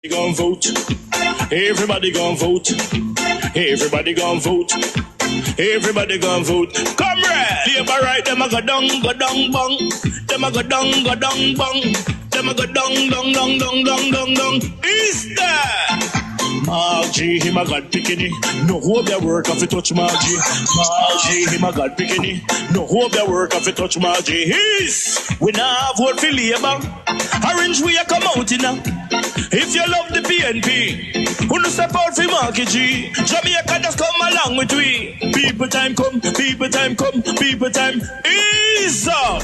Gon' vote. Everybody gon' vote. Everybody gon' vote. Everybody gon' vote. Comrade! Labor right, them a go down, bong. Them a go down, bong. Them a go down. Is that? Margie, him a God picking. No hope their work if you touch Margie. Margie, him a God picking. No hope their work if you touch Margie. We now vote for Labour. Orange we a come out in now. If you love the PNP, who no step out for Marky G. Jamaica just come along with we. People time come, people time come, people time is up.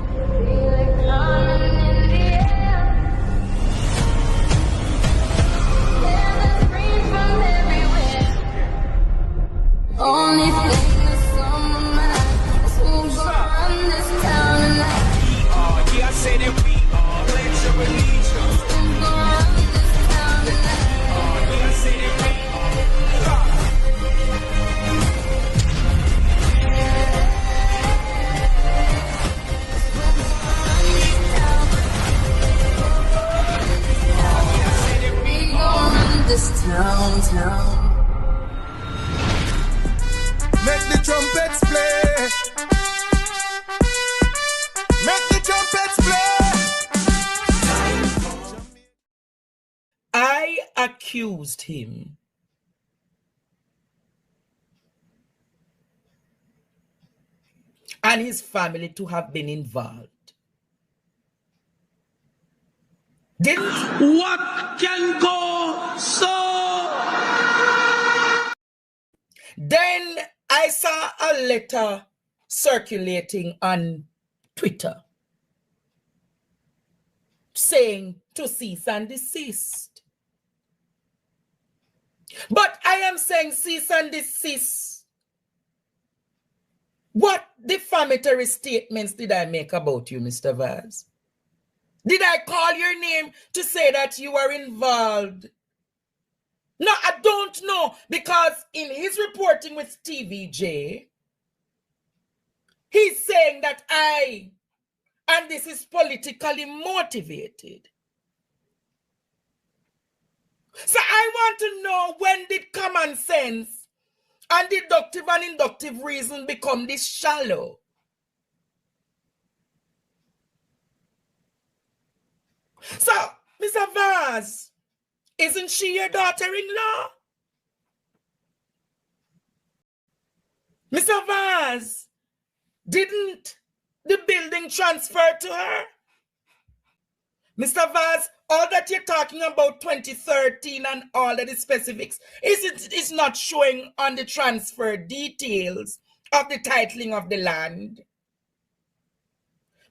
Only thing that's on my mind is who's gonna run this town tonight. Yeah, I say that we are. Pledge your allegiance. Who's gonna run this town tonight? Yeah, I say that we We gonna run this town. Make the trumpets play. Make the trumpets play. I accused him and his family to have been involved. Didn't what can go so? Then I saw a letter circulating on Twitter saying to cease and desist. But I am saying cease and desist. What defamatory statements did I make about you, Mr. Vaz? Did I call your name to say that you were involved? No, I don't know, because in his reporting with TVJ, he's saying that and this is politically motivated. So I want to know, when did common sense and deductive and inductive reason become this shallow? So, Mr. Vaz, isn't she your daughter-in-law? Mr. Vaz, didn't the building transfer to her? Mr. Vaz, all that you're talking about 2013 and all of the specifics is not showing on the transfer details of the titling of the land.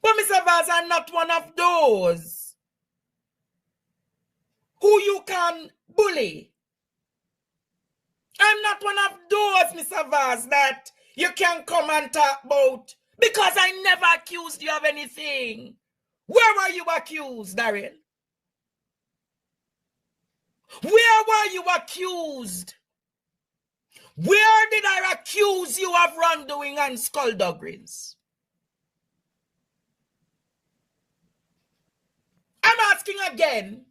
But Mr. Vaz, I'm not one of those who you can bully. I'm not one of those, Mr. Vaz, that you can come and talk about, because I never accused you of anything. Where were you accused, Daryl? Where were you accused? Where did I accuse you of wrongdoing and skullduggeries? I'm asking again.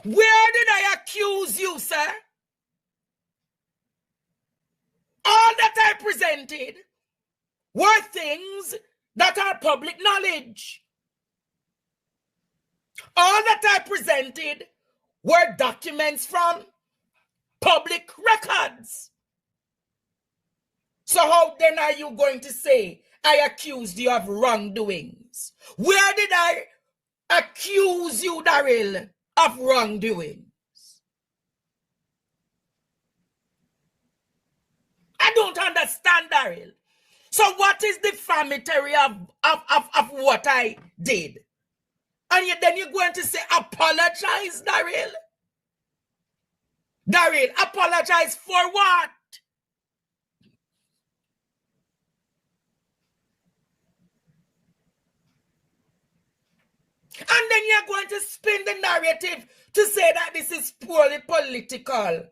Where did I accuse you, sir? All that I presented were things that are public knowledge. All that I presented were documents from public records. So how then are you going to say I accused you of wrongdoings? Where did I accuse you, Daryl, of wrongdoings? I don't understand, Daryl. So what is defamatory of what I did? And then you're going to say apologize, Daryl? Daryl, apologize for what? And then you're going to spin the narrative to say that this is purely political.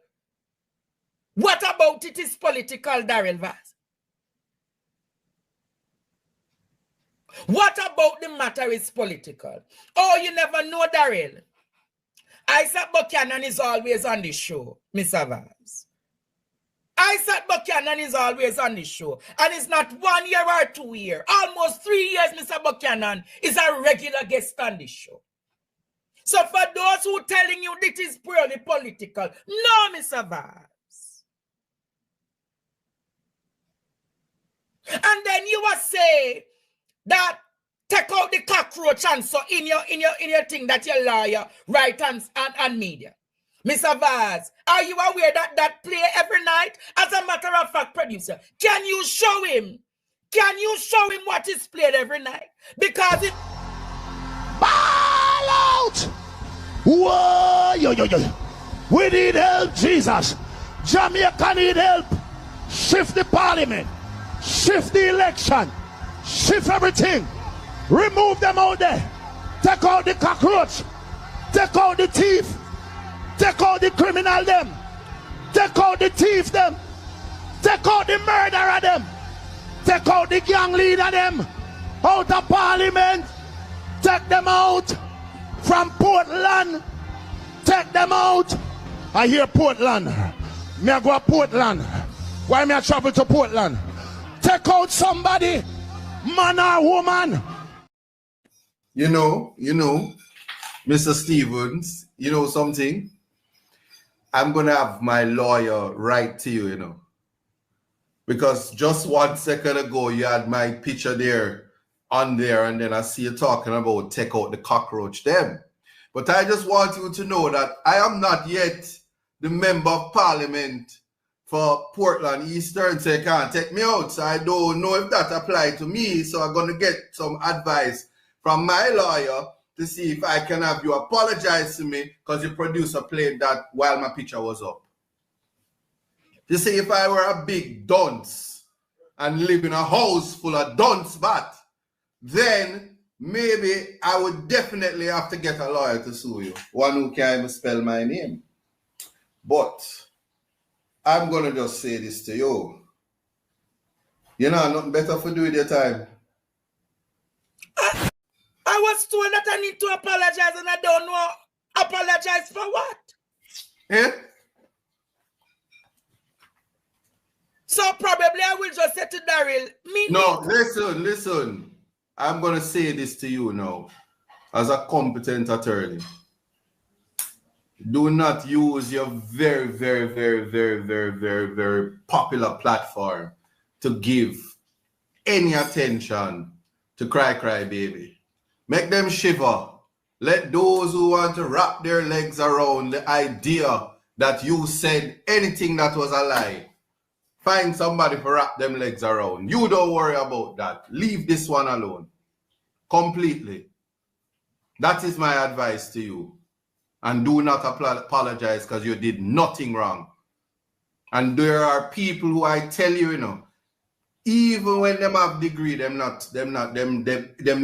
What about it is political, Daryl Vaz? What about the matter is political? Oh, you never know, Daryl. Isat Buchanan is always on the show, Mr. Vaz. Isat Buchanan is always on the show. And it's not 1 year or 2 years. Almost 3 years, Mr. Buchanan is a regular guest on the show. So for those who telling you this is purely political, no, Mr. Vaz. And then you will say that take out the cockroach and so in your thing that your lawyer write and media. Mr. Vaz, are you aware that play every night? As a matter of fact, producer, can you show him? Can you show him what is played every night? Because it... Ball out! Whoa, yo. We need help, Jesus. Jamaica need help. Shift the parliament. Shift the election. Shift everything. Remove them out there. Take out the cockroach. Take out the thief. Take out the criminal them. Take out the thief them. Take out the murderer them. Take out the gang leader them. Out of parliament. Take them out. From Portland. Take them out. I hear Portland. Me I go to Portland. Why me I travel to Portland? Take out somebody. Man or woman. You know, Mr. Stevens, you know something? I'm going to have my lawyer write to you, you know. Because just 1 second ago, you had my picture there, on there, and then I see you talking about take out the cockroach them. But I just want you to know that I am not yet the member of parliament for Portland Eastern, so you can't take me out. So I don't know if that applies to me. So I'm going to get some advice from my lawyer to see if I can have you apologize to me because the producer played that while my picture was up. You see, if I were a big dunce and live in a house full of dunce bat, then maybe I would definitely have to get a lawyer to sue you. One who can't even spell my name. But I'm going to just say this to you. You know, nothing better for doing your time. I was told that I need to apologize and I don't know. Apologize for what? Eh? So probably I will just say to Daryl, No, listen. I'm going to say this to you now. As a competent attorney. Do not use your very, very, very, very, very, very, very popular platform to give any attention to Cry Baby. Make them shiver. Let those who want to wrap their legs around the idea that you said anything that was a lie. Find somebody to wrap them legs around. You don't worry about that. Leave this one alone. Completely. That is my advice to you. And do not apologize because you did nothing wrong. And there are people who I tell you, you know, even when them have degree, them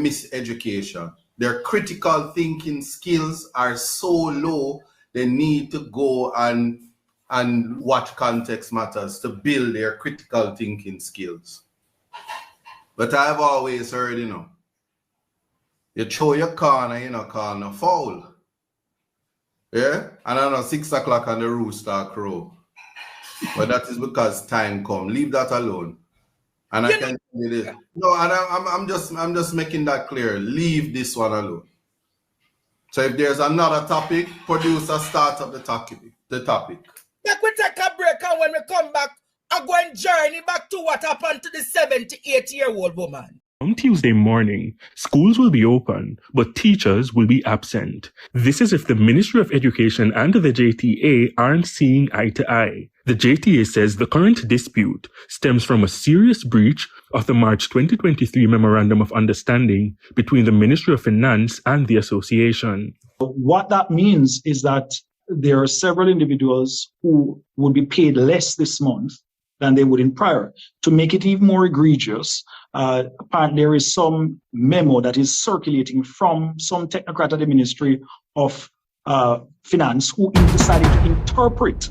miss education. Their critical thinking skills are so low, they need to go and watch Context Matters to build their critical thinking skills. But I've always heard, you know, you throw your corner, you know, call no foul. Yeah? And I know 6 o'clock and the rooster crow. But that is because time come. Leave that alone. And I can tell you this. No, and I'm just making that clear. Leave this one alone. So if there's another topic, producer, start up the topic. Like we take a break and when we come back, I'm going to journey back to what happened to the 78-year-old woman. On Tuesday morning, schools will be open, but teachers will be absent. This is if the Ministry of Education and the JTA aren't seeing eye to eye. The JTA says the current dispute stems from a serious breach of the March 2023 Memorandum of Understanding between the Ministry of Finance and the association. What that means is that there are several individuals who would be paid less this month than they would in prior. To make it even more egregious, apparently there is some memo that is circulating from some technocrat at the Ministry of Finance who decided to interpret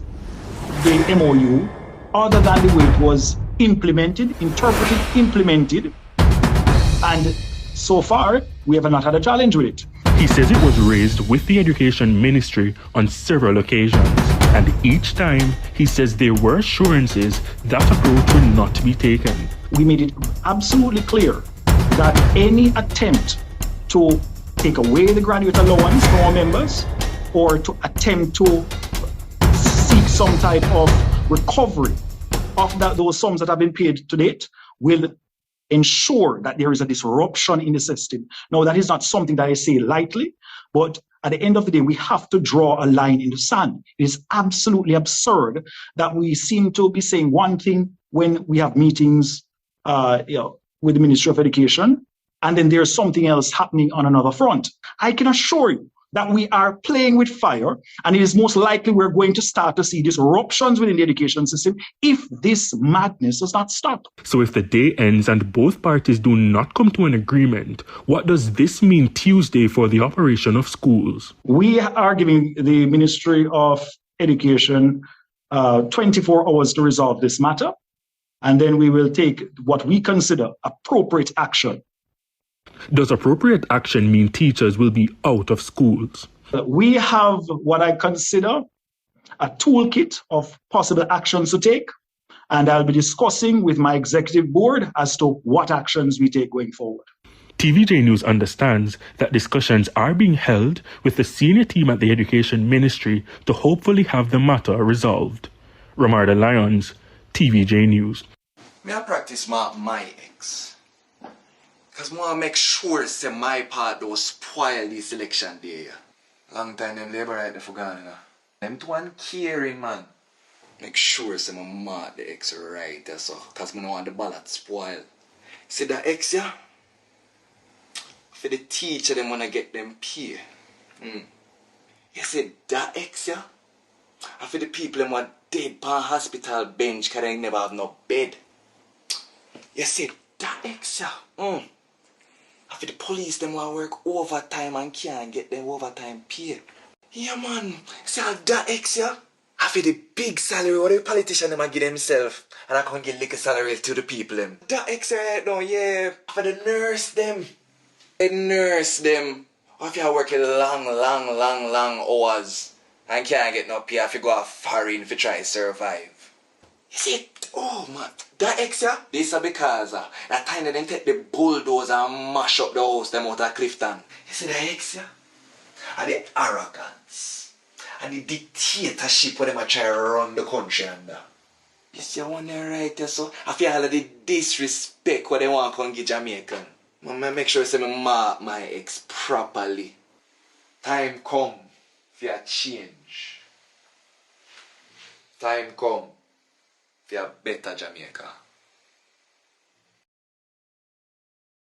the MOU other than the way it was implemented, and so far we have not had a challenge with it. He says it was raised with the Education Ministry on several occasions, and each time he says there were assurances that approach will not be taken. We made it absolutely clear that any attempt to take away the graduate allowance from our members or to attempt to seek some type of recovery of those sums that have been paid to date will ensure that there is a disruption in the system. Now, that is not something that I say lightly, but at the end of the day, we have to draw a line in the sand. It is absolutely absurd that we seem to be saying one thing when we have meetings with the Ministry of Education, and then there's something else happening on another front. I can assure you that we are playing with fire, and it is most likely we're going to start to see disruptions within the education system if this madness does not stop. So if the day ends and both parties do not come to an agreement, what does this mean Tuesday for the operation of schools? We are giving the Ministry of Education 24 hours to resolve this matter, and then we will take what we consider appropriate action. Does appropriate action mean teachers will be out of schools? We have what I consider a toolkit of possible actions to take, and I'll be discussing with my executive board as to what actions we take going forward. TVJ News understands that discussions are being held with the senior team at the Education Ministry to hopefully have the matter resolved. Ramarda Lyons, TVJ News. Me I practice my ex. Because I want to make sure say my part don't spoil this election day. Long time them labor right there for gone, you know. Them two caring, man. Make sure say my mark the ex right there, so. Because I don't want the ballot spoil. See that ex, yeah? For the teacher, them want to get them pay. You see that ex, yeah? And for the people them want dead pan hospital bench because they never have no bed. You see that ex, yeah? For the police, them want work overtime and can't get them overtime pay. Yeah, man. See how that ex, yeah? For the big salary, what the politician them give themselves, and I can't give little salary to the people them. That ex right now, yeah. For the nurse them. The nurse them. Or if you work long hours and can't get no pay, if you go a foreign to try to survive. You see, oh man, that ex, yeah? This is because that time they take the bulldozer and mash up the house them out of Clifton. You see that ex, yeah? And the arrogance and the dictatorship where they try to run the country under. You see one there right there, so I feel all of the disrespect where they want to come get Jamaican. I make sure I say me mark my ex properly. Time come for a change. Time come for a better Jamaica.